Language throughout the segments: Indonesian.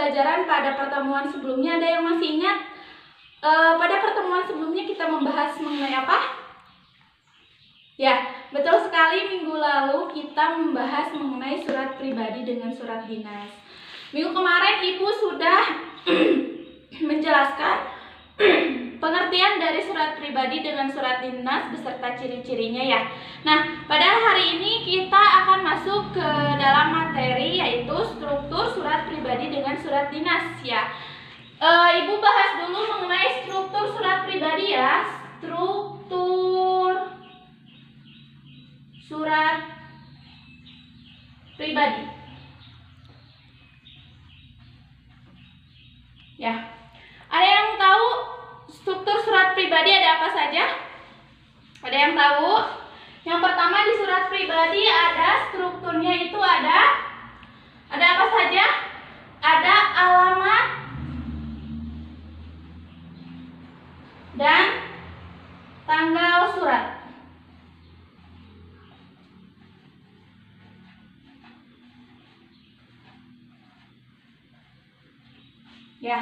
pembelajaran pada pertemuan sebelumnya. Ada yang masih ingat? Pada pertemuan sebelumnya kita membahas mengenai apa? Ya, betul sekali, minggu lalu kita membahas mengenai surat pribadi dengan surat dinas. Minggu kemarin Ibu sudah menjelaskan pengertian dari surat pribadi dengan surat dinas beserta ciri-cirinya ya. Nah, pada hari ini kita akan masuk ke dalam materi yaitu struktur surat pribadi dengan surat dinas ya. Ibu bahas dulu mengenai struktur surat pribadi ya. Struktur surat pribadi. Ya. Ada yang tahu struktur surat pribadi ada apa saja? Ada yang tahu? Yang pertama di surat pribadi ada strukturnya itu ada apa saja? Ada alamat dan tanggal surat. Ya.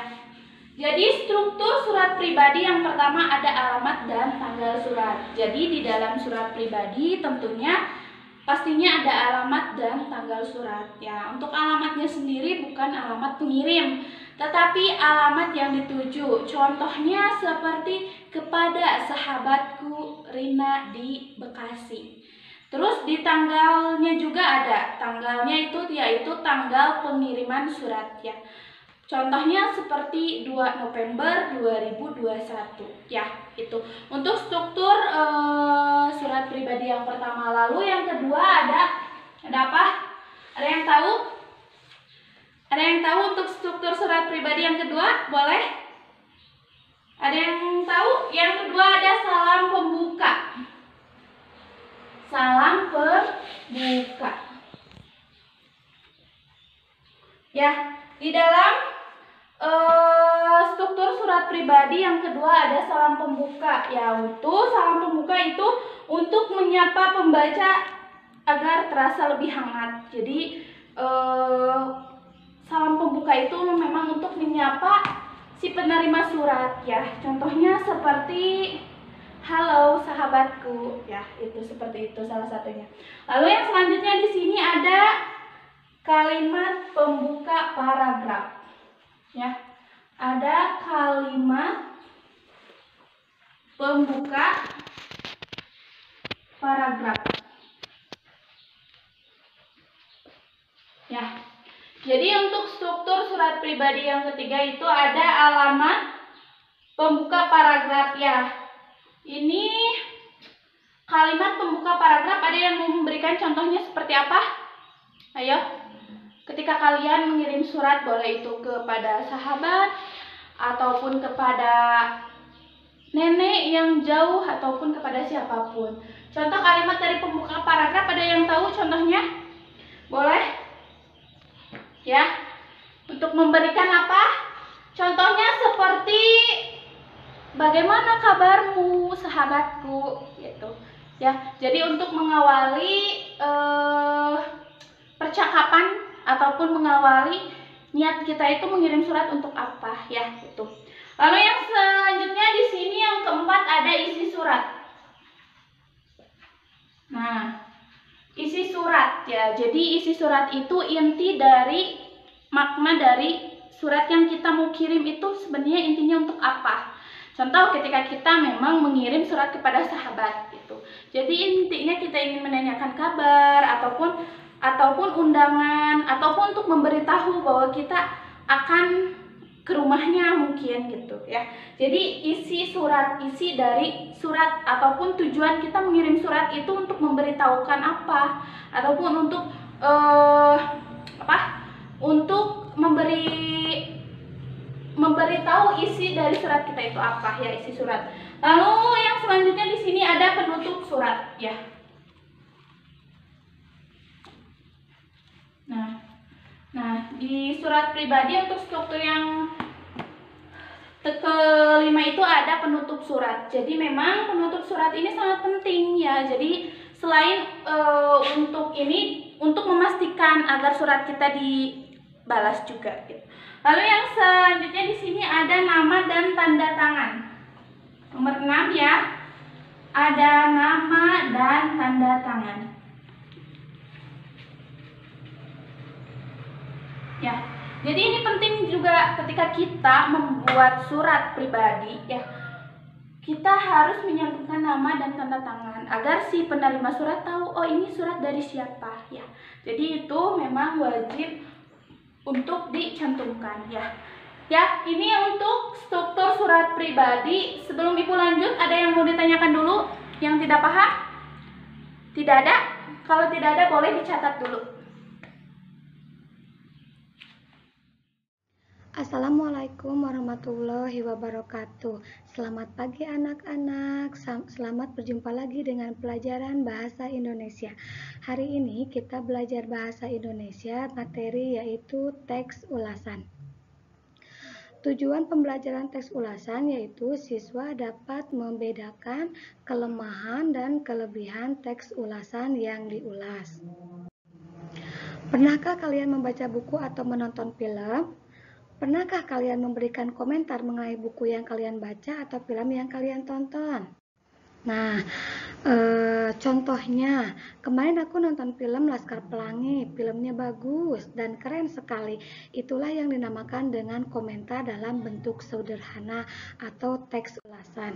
Jadi struktur surat pribadi yang pertama ada alamat dan tanggal surat. Jadi di dalam surat pribadi tentunya pastinya ada alamat dan tanggal surat ya. Untuk alamatnya sendiri bukan alamat pengirim, tetapi alamat yang dituju. Contohnya seperti kepada sahabatku Rina di Bekasi. Terus di tanggalnya juga ada. Tanggalnya itu yaitu tanggal pengiriman surat ya. Contohnya seperti 2 November 2021 ya, itu untuk struktur surat pribadi yang pertama. Lalu yang kedua ada apa? Ada yang tahu? Ada yang tahu untuk struktur surat pribadi yang kedua? Boleh? Ada yang tahu? Yang kedua ada salam pembuka. Salam pembuka. Ya, di dalam struktur surat pribadi yang kedua ada salam pembuka ya. Untuk salam pembuka itu untuk menyapa pembaca agar terasa lebih hangat. Jadi salam pembuka itu memang untuk menyapa si penerima surat ya. Contohnya seperti halo sahabatku ya, itu seperti itu salah satunya. Lalu yang selanjutnya di sini ada kalimat pembuka paragraf. Ya, ada kalimat pembuka paragraf. Ya, jadi untuk struktur surat pribadi yang ketiga itu ada alamat pembuka paragraf ya. Ini kalimat pembuka paragraf, ada yang memberikan contohnya seperti apa? Ayo. Ketika kalian mengirim surat, boleh itu kepada sahabat ataupun kepada nenek yang jauh ataupun kepada siapapun. Contoh kalimat dari pembuka paragraf, ada yang tahu contohnya? Boleh? Ya. Untuk memberikan apa? Contohnya seperti bagaimana kabarmu sahabatku gitu. Ya. Jadi untuk mengawali percakapan ataupun mengawali niat kita itu mengirim surat untuk apa ya itu. Lalu yang selanjutnya di sini yang keempat ada isi surat. Nah, isi surat ya. Jadi isi surat itu inti dari makna dari surat yang kita mau kirim itu sebenarnya intinya untuk apa. Contoh ketika kita memang mengirim surat kepada sahabat gitu. Jadi intinya kita ingin menanyakan kabar ataupun undangan ataupun untuk memberitahu bahwa kita akan ke rumahnya mungkin gitu ya. Jadi isi dari surat ataupun tujuan kita mengirim surat itu untuk memberitahukan apa ataupun untuk untuk memberitahu isi dari surat kita itu apa ya, isi surat. Lalu yang selanjutnya di sini ada penutup surat ya. Nah, di surat pribadi untuk struktur yang kelima itu ada penutup surat. Jadi memang penutup surat ini sangat penting ya. Jadi selain untuk memastikan agar surat kita balas juga gitu. Lalu yang selanjutnya di sini ada nama dan tanda tangan. Nomor 6 ya. Ada nama dan tanda tangan. Ya. Jadi ini penting juga ketika kita membuat surat pribadi ya. Kita harus menyantumkan nama dan tanda tangan agar si penerima surat tahu oh ini surat dari siapa ya. Jadi itu memang wajib untuk dicantumkan ya. Ya, ini untuk struktur surat pribadi. Sebelum Ibu lanjut, ada yang mau ditanyakan dulu yang tidak paham? Tidak ada? Kalau tidak ada boleh dicatat dulu. Assalamualaikum warahmatullahi wabarakatuh. Selamat pagi anak-anak. Selamat berjumpa lagi dengan pelajaran Bahasa Indonesia. Hari ini kita belajar Bahasa Indonesia materi yaitu teks ulasan. Tujuan pembelajaran teks ulasan yaitu siswa dapat membedakan kelemahan dan kelebihan teks ulasan yang diulas. Pernahkah kalian membaca buku atau menonton film? Pernahkah kalian memberikan komentar mengenai buku yang kalian baca atau film yang kalian tonton? Nah, contohnya, kemarin aku nonton film Laskar Pelangi, filmnya bagus dan keren sekali. Itulah yang dinamakan dengan komentar dalam bentuk sederhana atau teks ulasan.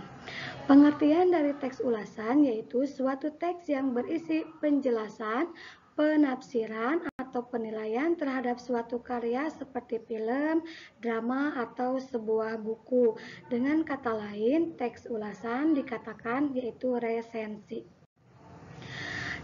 Pengertian dari teks ulasan yaitu suatu teks yang berisi penjelasan, penafsiran atau penilaian terhadap suatu karya seperti film, drama, atau sebuah buku. Dengan kata lain, teks ulasan dikatakan yaitu resensi.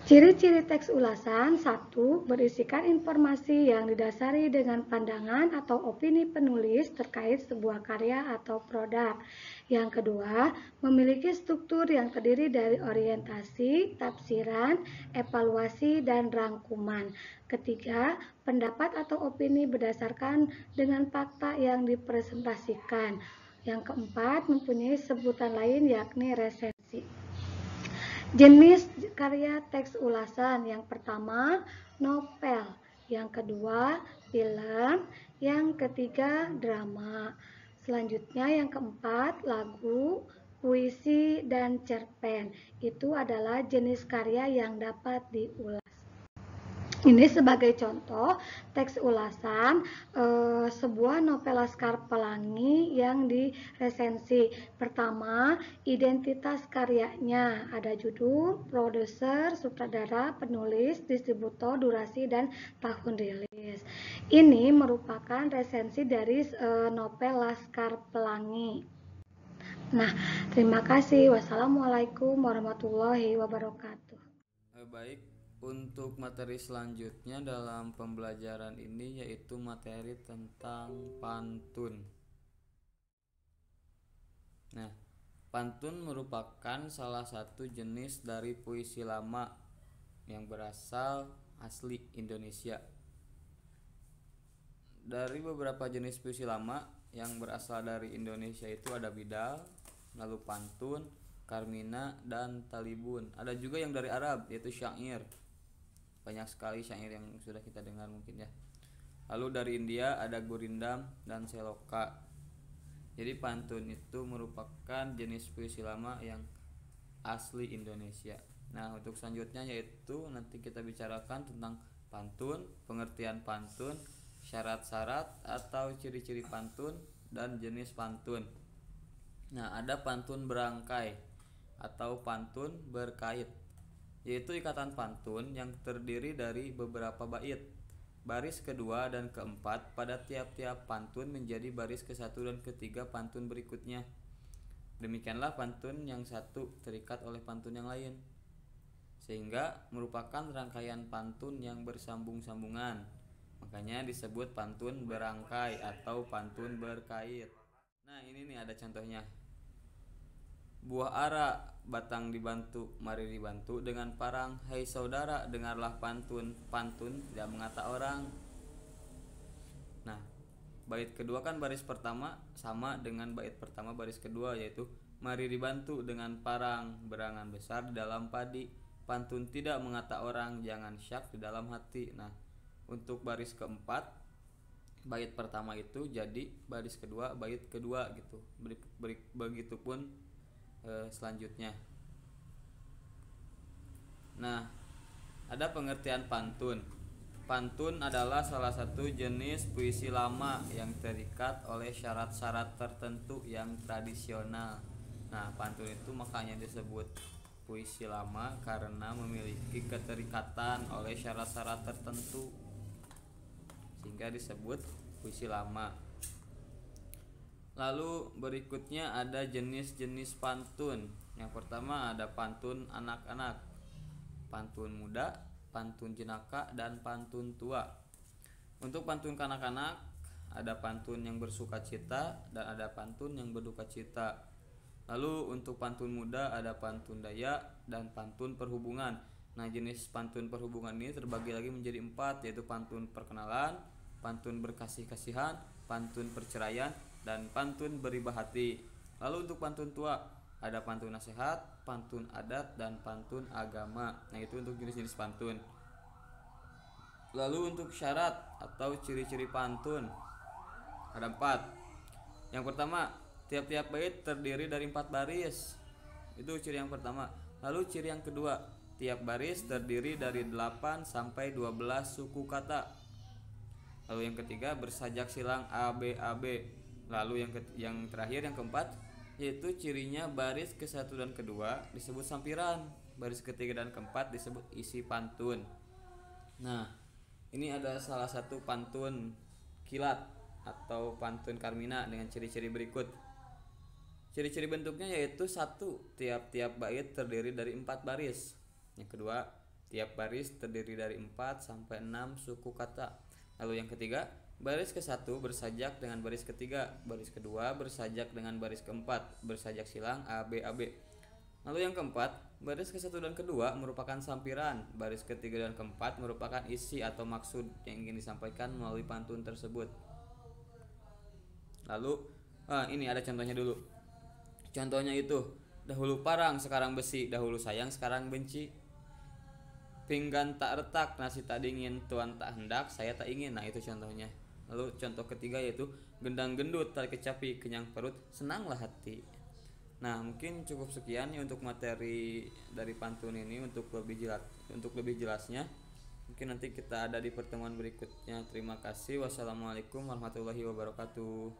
Ciri-ciri teks ulasan: 1. Berisikan informasi yang didasari dengan pandangan atau opini penulis terkait sebuah karya atau produk. Yang kedua, memiliki struktur yang terdiri dari orientasi, tafsiran, evaluasi, dan rangkuman. Ketiga, pendapat atau opini berdasarkan dengan fakta yang dipresentasikan. Yang keempat, mempunyai sebutan lain yakni resensi. Jenis karya teks ulasan: yang pertama, novel, yang kedua, film, yang ketiga, drama. Selanjutnya yang keempat, lagu, puisi, dan cerpen. Itu adalah jenis karya yang dapat diulas. Ini sebagai contoh teks ulasan sebuah novel Laskar Pelangi yang diresensi. Pertama, identitas karyanya, ada judul, produser, sutradara, penulis, distributor, durasi, dan tahun rilis. Ini merupakan resensi dari novel Laskar Pelangi. Nah, terima kasih. Wassalamualaikum warahmatullahi wabarakatuh. Baik, untuk materi selanjutnya dalam pembelajaran ini yaitu materi tentang pantun. Nah, pantun merupakan salah satu jenis dari puisi lama yang berasal asli Indonesia. Dari beberapa jenis puisi lama yang berasal dari Indonesia itu ada bidal, lalu pantun, karmina, dan talibun. Ada juga yang dari Arab yaitu syair. Banyak sekali syair yang sudah kita dengar mungkin ya. Lalu dari India ada gurindam dan seloka. Jadi pantun itu merupakan jenis puisi lama yang asli Indonesia. Nah, untuk selanjutnya yaitu nanti kita bicarakan tentang pantun, pengertian pantun, syarat-syarat atau ciri-ciri pantun, dan jenis pantun. Nah, ada pantun berangkai atau pantun berkait, yaitu ikatan pantun yang terdiri dari beberapa bait. Baris kedua dan keempat pada tiap-tiap pantun menjadi baris ke-1 dan ke-3 pantun berikutnya. Demikianlah pantun yang satu terikat oleh pantun yang lain, sehingga merupakan rangkaian pantun yang bersambung-sambungan. Makanya disebut pantun berangkai atau pantun berkait. Nah, ini nih ada contohnya. Buah ara, batang dibantu, mari dibantu dengan parang. Hai saudara, dengarlah pantun, pantun tidak mengata orang. Nah, bait kedua kan baris pertama sama dengan bait pertama baris kedua, yaitu mari dibantu dengan parang, berangan besar di dalam padi. Pantun tidak mengata orang, jangan syak di dalam hati. Nah, untuk baris keempat bait pertama itu jadi baris kedua bait kedua gitu. Begitupun selanjutnya. Nah, ada pengertian pantun. Pantun adalah salah satu jenis puisi lama yang terikat oleh syarat-syarat tertentu yang tradisional. Nah, pantun itu makanya disebut puisi lama karena memiliki keterikatan oleh syarat-syarat tertentu, sehingga disebut puisi lama. Lalu berikutnya ada jenis-jenis pantun. Yang pertama ada pantun anak-anak, pantun muda, pantun jenaka, dan pantun tua. Untuk pantun kanak-kanak ada pantun yang bersukacita dan ada pantun yang berdukacita. Lalu untuk pantun muda ada pantun daya dan pantun perhubungan. Nah, jenis pantun perhubungan ini terbagi lagi menjadi 4, yaitu pantun perkenalan, pantun berkasih-kasihan, pantun perceraian, dan pantun beribah hati. Lalu untuk pantun tua ada pantun nasihat, pantun adat, dan pantun agama. Nah, itu untuk jenis-jenis pantun. Lalu untuk syarat atau ciri-ciri pantun ada 4. Yang pertama, tiap-tiap bait terdiri dari 4 baris. Itu ciri yang pertama. Lalu ciri yang kedua, tiap baris terdiri dari 8 sampai 12 suku kata. Lalu yang ketiga, bersajak silang ABAB. Lalu yang terakhir, yang keempat, yaitu cirinya baris ke-1 dan kedua disebut sampiran, baris ketiga dan keempat disebut isi pantun. Nah, ini ada salah satu pantun kilat atau pantun Karmina dengan ciri-ciri berikut. Ciri-ciri bentuknya yaitu 1, tiap-tiap bait terdiri dari 4 baris. Yang kedua, tiap baris terdiri dari 4 sampai 6 suku kata. Lalu yang ketiga, baris ke-1 bersajak dengan baris ketiga, baris kedua bersajak dengan baris keempat, bersajak silang ABAB. Lalu yang keempat, baris ke-1 dan kedua merupakan sampiran, baris ketiga dan keempat merupakan isi atau maksud yang ingin disampaikan melalui pantun tersebut. Lalu ini ada contohnya dulu. Contohnya itu, dahulu parang sekarang besi, dahulu sayang sekarang benci, pinggan tak retak, nasi tak dingin, tuan tak hendak, saya tak ingin. Nah, itu contohnya. Lalu contoh ketiga yaitu gendang gendut tarik kecapi, kenyang perut senanglah hati. Nah, mungkin cukup sekian ya untuk materi dari pantun ini. Untuk lebih jelasnya mungkin nanti kita ada di pertemuan berikutnya. Terima kasih. Wassalamualaikum warahmatullahi wabarakatuh.